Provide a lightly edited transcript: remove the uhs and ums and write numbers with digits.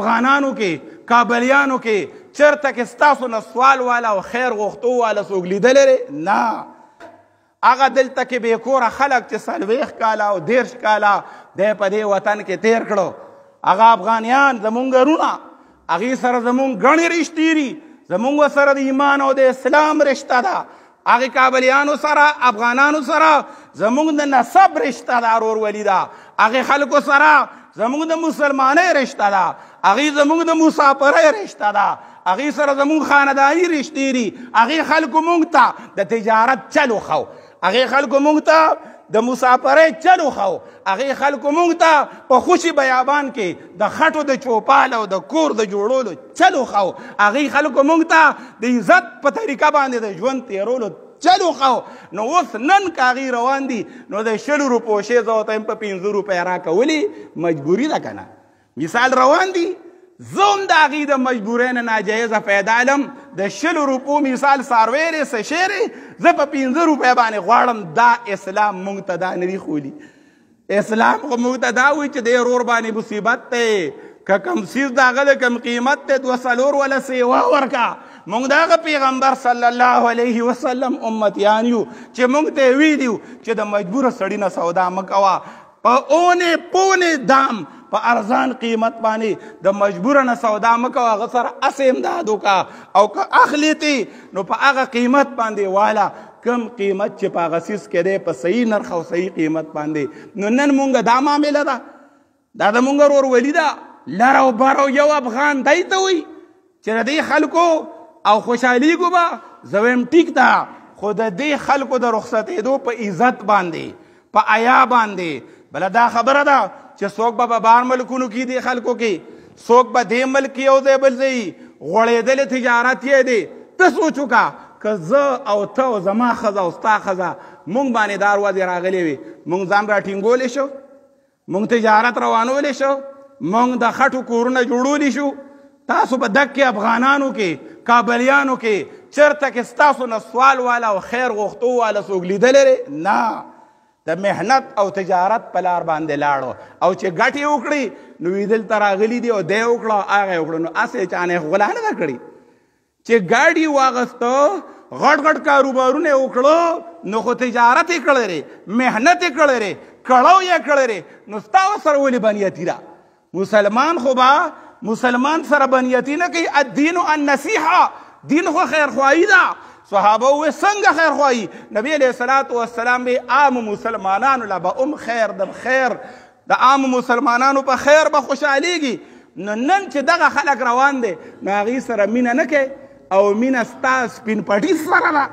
افغانانو کې کابلیانو کې چرته کې ستاسو نه سوال والا او خیر غوښتو والا څوک لیدلی دی؟ نه. هغه دلته کې بې کوره خلک چې 40 کاله او 30 کاله دی په دې وطن کې تیر کړو، هغه افغانیان زمونږ رونه، هغې سره زمونږ ګڼې رشتې دي، زمونږ سره د ایمان او د اسلام رشته ده. هغې کابلیانو سره افغانانو سره زمونږ د نسب رشته ده، ورورولي ده. هغې خلکو سره زمونږ د مسلمانۍ رشته ده، هغې زمونږ د مسافرۍ رشته ده، هغې سره زمونږ خانداني رشتې دي. هغې خلکو مونږ ته د تجارت چل وښو، هغې خلکو مونږ ته د مسافرۍ چل وښو، هغې خلکو مونږ ته په خوشي بیابان کې د خټو د چوپال او د کور د جوړولو چل وښو، هغې خلکو مونږ ته د عزت په طریقه باندې د ژوند تېرولو چل وښو. نو اوس نن که هغې روان دي نو د 20 روپو شی زه ورته یم په 50 روپۍ راکولې مجبوري ده که نه؟ مثال روان دي، زه هم د هغې د مجبورۍ نه ناجایزه فایده علم. د 20 روپو مثال څاروی دی، څه شی دی، زه په 50 روپۍ باندې غواړم. دا اسلام مونږ ته دا نه دي ښولي. اسلام خو مونږ ته دا وایي چې د ورور باندې مصیبت دی، که کم سیز د هغه د کم قیمت دی 2 ولا سیوا ورکه. مونږ د هغه پیغمبر صلی الله علیه وسلم امتیان یو چې مونږ ته یې ویلي وو چې د مجبوره سړي نه سودا مه کوه، په اونې پونې دام په ارزان قیمت باندې د مجبوره نه سودا مه کوه، هغه سره هسې امداد وکړه، او که اخلي تی نو په هغه قیمت باندې واله کم قیمت چې په هغه څیز کې دی په صحیح نرخ او صحیح قیمت باندې. نو نن مونږ دا معامله ده، دا د مونږ ورورولي ده. لر او بر او یو افغان دی ته وایي چې د دې خلکو او خوشحالیږو به، زه وایم ټیک ده، خو د دې خلکو د رخصتېدو په عزت باندې، په حیا باندې. بله دا خبره ده چې څوک به په بهر ملکونو کې دي خلکو کې، څوک به دې ملک یو ځای بل ځای غوړېدلې تجارت یې دی. ته سوچ وکړه که زه او ته او زما ښځه او ستا ښځه مونږ باندې دا ورځې راغلې وي، مونږ ځان راټینګولی شو، مونږ تجارت روانولی شو، مونږ د خټو کورونه جوړولی شو. تاسو په دک کې افغانانو کې کابلیانو کې چرته کې ستاسو نه سوال والا او خیر غوښتو والا څوک لیدلی دی؟ نه. د محنت او تجارت په لار باندې لاړو، او چې ګټې وکړي نو وی دلته راغلي دي او دی وکړه هغه یې وکړه. نو هسې چا نه یې غلا نه ده کړې چې ګاډي واغسته، غټ غټ کاروبارونه یې وکړو، نو خو تجارت یې کړی دی، محنت یې کړی دی، کړو یې کړی دی. نو ستا ورسره ولې بنیتي ده؟ مسلمان خو به مسلمان سره بنیتي نه کوي. الدین النصیحه، دین خو خیرخواهي ده. صحابه وې څنګه خیرخواهي؟ نبی علیه الصلاة والسلام به عام مسلمانانو له به خیر د خیر د عام مسلمانانو په خیر به خوشحالیږي. نو نن چې دغه خلک روان دی نو هغې سره مینه نه کوي، او مینه ستا سپین پټي سره ده.